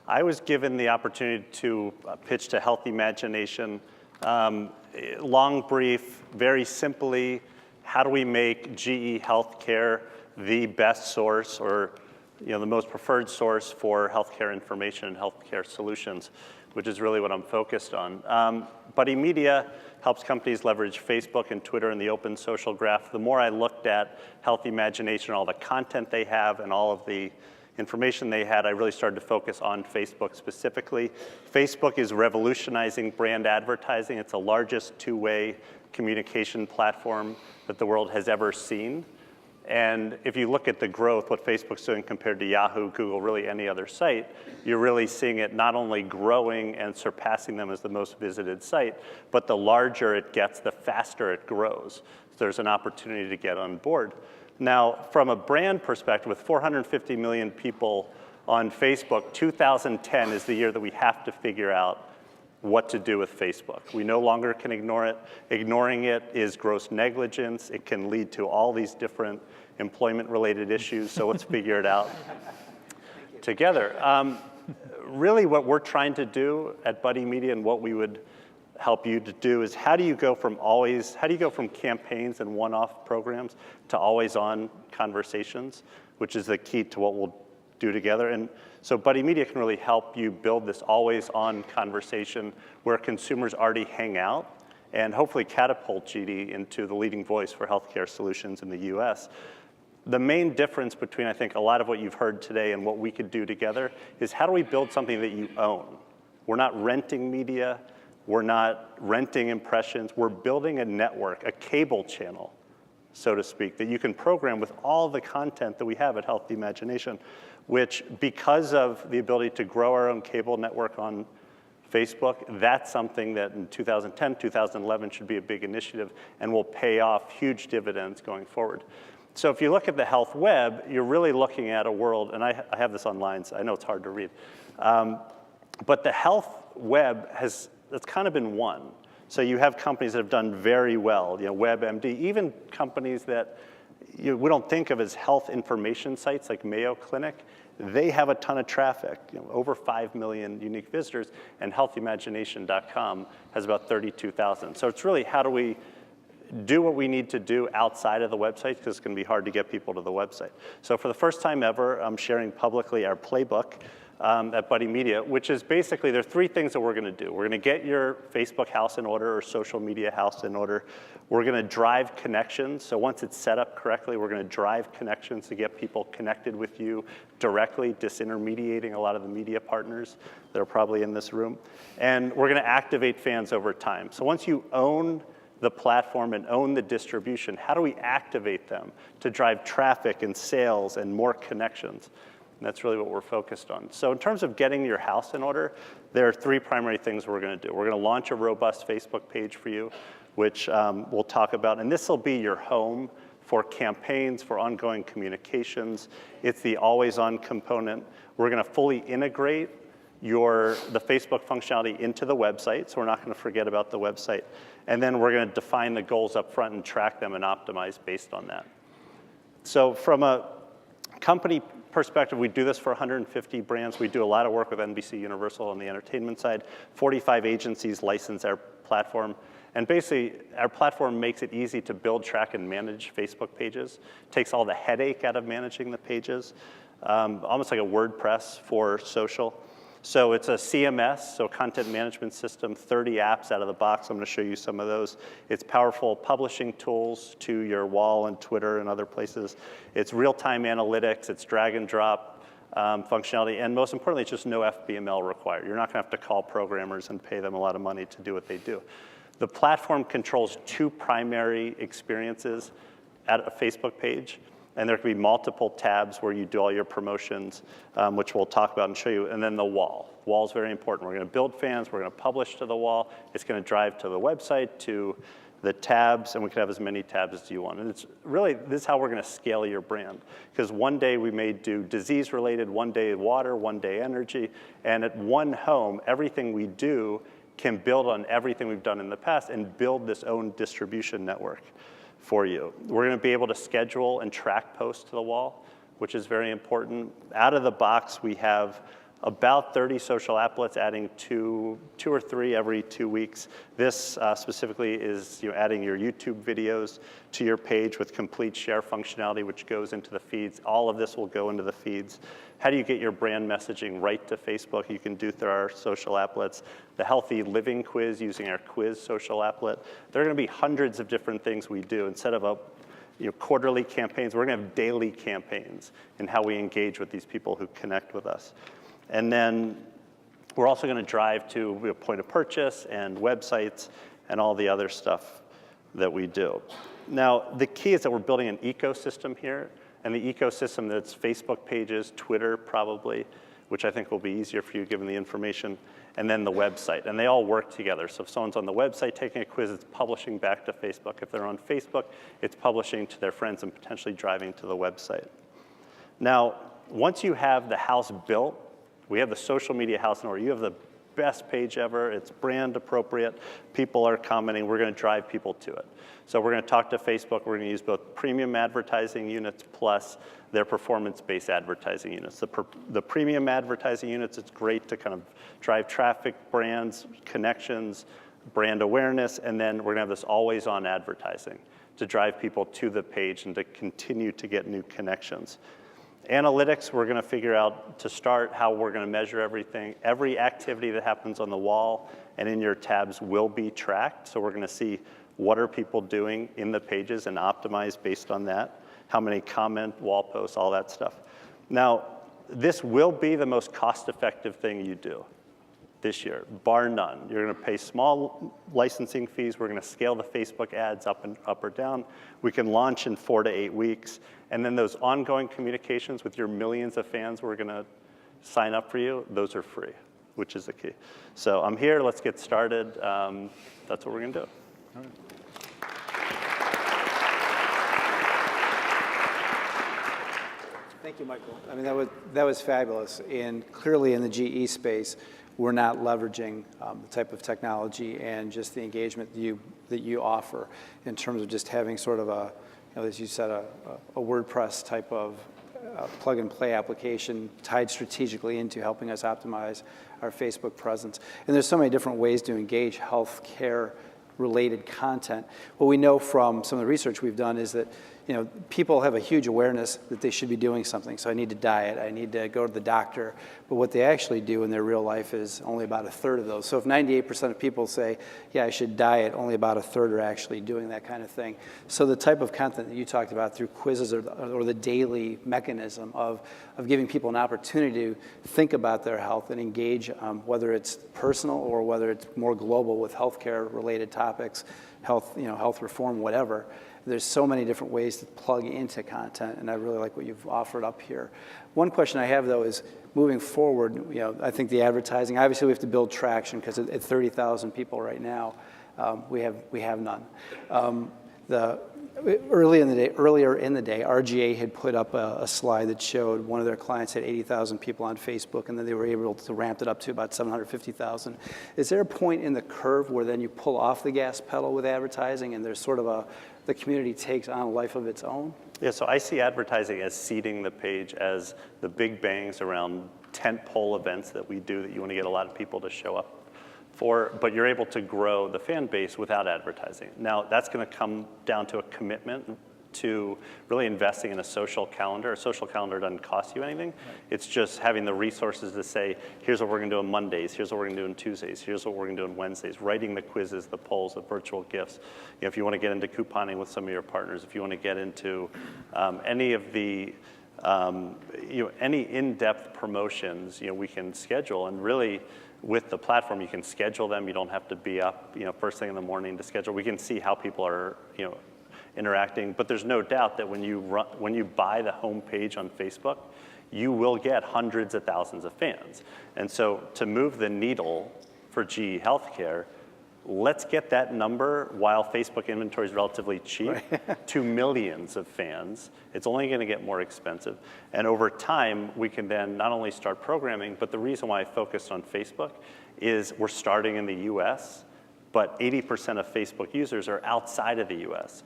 I was given the opportunity to pitch to Health Imagination. Long brief, very simply, how do we make GE Healthcare the best source or the most preferred source for healthcare information and healthcare solutions, which is really what I'm focused on. Buddy Media helps companies leverage Facebook and Twitter and the open social graph. The more I looked at Health Imagination, all the content they have and all of the information they had, I really started to focus on Facebook specifically. Facebook is revolutionizing brand advertising. It's the largest two-way communication platform that the world has ever seen. And if you look at the growth, what Facebook's doing compared to Yahoo, Google, really any other site, you're really seeing it not only growing and surpassing them as the most visited site, but the larger it gets, the faster it grows. So there's an opportunity to get on board. Now, from a brand perspective, with 450 million people on Facebook, 2010 is the year that we have to figure out what to do with Facebook. We no longer can ignore it. Ignoring it is gross negligence. It can lead to all these different employment-related issues, so let's figure it out together. Really what we're trying to do at Buddy Media and what we would help you to do is how do you go from campaigns and one-off programs to always-on conversations, which is the key to what we'll do together. And so Buddy Media can really help you build this always-on conversation where consumers already hang out and hopefully catapult GD into the leading voice for healthcare solutions in the US. The main difference between, I think, a lot of what you've heard today and what we could do together is how do we build something that you own? We're not renting media. We're not renting impressions. We're building a network, a cable channel, so to speak, that you can program with all the content that we have at Health Imagination, which because of the ability to grow our own cable network on Facebook, that's something that in 2010, 2011 should be a big initiative and will pay off huge dividends going forward. So if you look at the health web, you're really looking at a world, and I have this online, so I know it's hard to read, but the health web that's kind of been won. So you have companies that have done very well, WebMD, even companies that we don't think of as health information sites like Mayo Clinic. They have a ton of traffic, over 5 million unique visitors, and healthimagination.com has about 32,000. So it's really how do we do what we need to do outside of the website, because it's going to be hard to get people to the website. So for the first time ever, I'm sharing publicly our playbook at Buddy Media, which is basically, there are three things that we're going to do. We're going to get your Facebook house in order or social media house in order. We're going to drive connections. So once it's set up correctly, we're going to drive connections to get people connected with you directly, disintermediating a lot of the media partners that are probably in this room. And we're going to activate fans over time. So once you own the platform and own the distribution, how do we activate them to drive traffic and sales and more connections? And that's really what we're focused on. So in terms of getting your house in order, there are three primary things we're going to do. We're going to launch a robust Facebook page for you, which we'll talk about. And this will be your home for campaigns, for ongoing communications. It's the always-on component. We're going to fully integrate the Facebook functionality into the website, so we're not going to forget about the website. And then we're going to define the goals up front and track them and optimize based on that. So from a company perspective, we do this for 150 brands. We do a lot of work with NBC Universal on the entertainment side. 45 agencies license our platform. And basically, our platform makes it easy to build, track, and manage Facebook pages. Takes all the headache out of managing the pages, almost like a WordPress for social. So it's a CMS, so content management system, 30 apps out of the box. I'm going to show you some of those. It's powerful publishing tools to your wall and Twitter and other places. It's real-time analytics. It's drag and drop functionality. And most importantly, it's just no FBML required. You're not going to have to call programmers and pay them a lot of money to do what they do. The platform controls two primary experiences at a Facebook page. And there can be multiple tabs where you do all your promotions, which we'll talk about and show you. And then the wall. Wall is very important. We're going to build fans. We're going to publish to the wall. It's going to drive to the website, to the tabs, and we can have as many tabs as you want. And it's really, this is how we're going to scale your brand. Because one day we may do disease-related, one day water, one day energy. And at one home, everything we do can build on everything we've done in the past and build this own distribution network for you. We're going to be able to schedule and track posts to the wall, which is very important. Out of the box, we have about 30 social applets, adding two or three every 2 weeks. This specifically is adding your YouTube videos to your page with complete share functionality, which goes into the feeds. All of this will go into the feeds. How do you get your brand messaging right to Facebook? You can do through our social applets. The Healthy Living Quiz using our quiz social applet. There are going to be hundreds of different things we do. Instead of quarterly campaigns, we're going to have daily campaigns in how we engage with these people who connect with us. And then we're also going to drive to point of purchase and websites and all the other stuff that we do. Now, the key is that we're building an ecosystem here, and the ecosystem that's Facebook pages, Twitter probably, which I think will be easier for you given the information, and then the website. And they all work together. So if someone's on the website taking a quiz, it's publishing back to Facebook. If they're on Facebook, it's publishing to their friends and potentially driving to the website. Now, once you have the house built, we have the social media house in order. You have the best page ever. It's brand appropriate. People are commenting. We're going to drive people to it. So we're going to talk to Facebook. We're going to use both premium advertising units plus their performance-based advertising units. The premium advertising units, it's great to kind of drive traffic, brands, connections, brand awareness, and then we're going to have this always-on advertising to drive people to the page and to continue to get new connections. Analytics, we're going to figure out to start how we're going to measure everything. Every activity that happens on the wall and in your tabs will be tracked. So we're going to see what are people doing in the pages and optimize based on that. How many comment, wall posts, all that stuff. Now, this will be the most cost-effective thing you do this year, bar none. You're going to pay small licensing fees. We're going to scale the Facebook ads up or down. We can launch in 4 to 8 weeks. And then those ongoing communications with your millions of fans we're going to sign up for you, those are free, which is the key. So I'm here. Let's get started. That's what we're going to do. All right. Thank you, Michael. I mean, that was fabulous. And clearly in the GE space, we're not leveraging the type of technology and just the engagement that you offer in terms of just having sort of a, as you said, a WordPress type of plug-and-play application tied strategically into helping us optimize our Facebook presence. And there's so many different ways to engage healthcare-related content. What we know from some of the research we've done is that people have a huge awareness that they should be doing something. So I need to diet, I need to go to the doctor. But what they actually do in their real life is only about a third of those. So if 98% of people say, yeah, I should diet, only about a third are actually doing that kind of thing. So the type of content that you talked about through quizzes or the daily mechanism of giving people an opportunity to think about their health and engage, whether it's personal or whether it's more global with healthcare related topics, health reform, whatever. There's so many different ways to plug into content, and I really like what you've offered up here. One question I have, though, is moving forward, I think the advertising, obviously we have to build traction because at 30,000 people right now, we have none. Earlier in the day, RGA had put up a slide that showed one of their clients had 80,000 people on Facebook, and then they were able to ramp it up to about 750,000. Is there a point in the curve where then you pull off the gas pedal with advertising and there's sort of the community takes on a life of its own? Yeah, so I see advertising as seeding the page as the big bangs around tentpole events that we do that you want to get a lot of people to show up for, but you're able to grow the fan base without advertising. Now, that's going to come down to a commitment to really investing in a social calendar. A social calendar doesn't cost you anything. Right. It's just having the resources to say, here's what we're going to do on Mondays, here's what we're going to do on Tuesdays, here's what we're going to do on Wednesdays, writing the quizzes, the polls, the virtual gifts. If you want to get into couponing with some of your partners, if you want to get into any of the any in-depth promotions, we can schedule, and really with the platform, you can schedule them. You don't have to be up, first thing in the morning to schedule. We can see how people are, interacting. But there's no doubt that when you buy the homepage on Facebook, you will get hundreds of thousands of fans. And so to move the needle for GE Healthcare, let's get that number while Facebook inventory is relatively cheap to millions of fans. It's only going to get more expensive. And over time, we can then not only start programming, but the reason why I focused on Facebook is we're starting in the US, but 80% of Facebook users are outside of the US.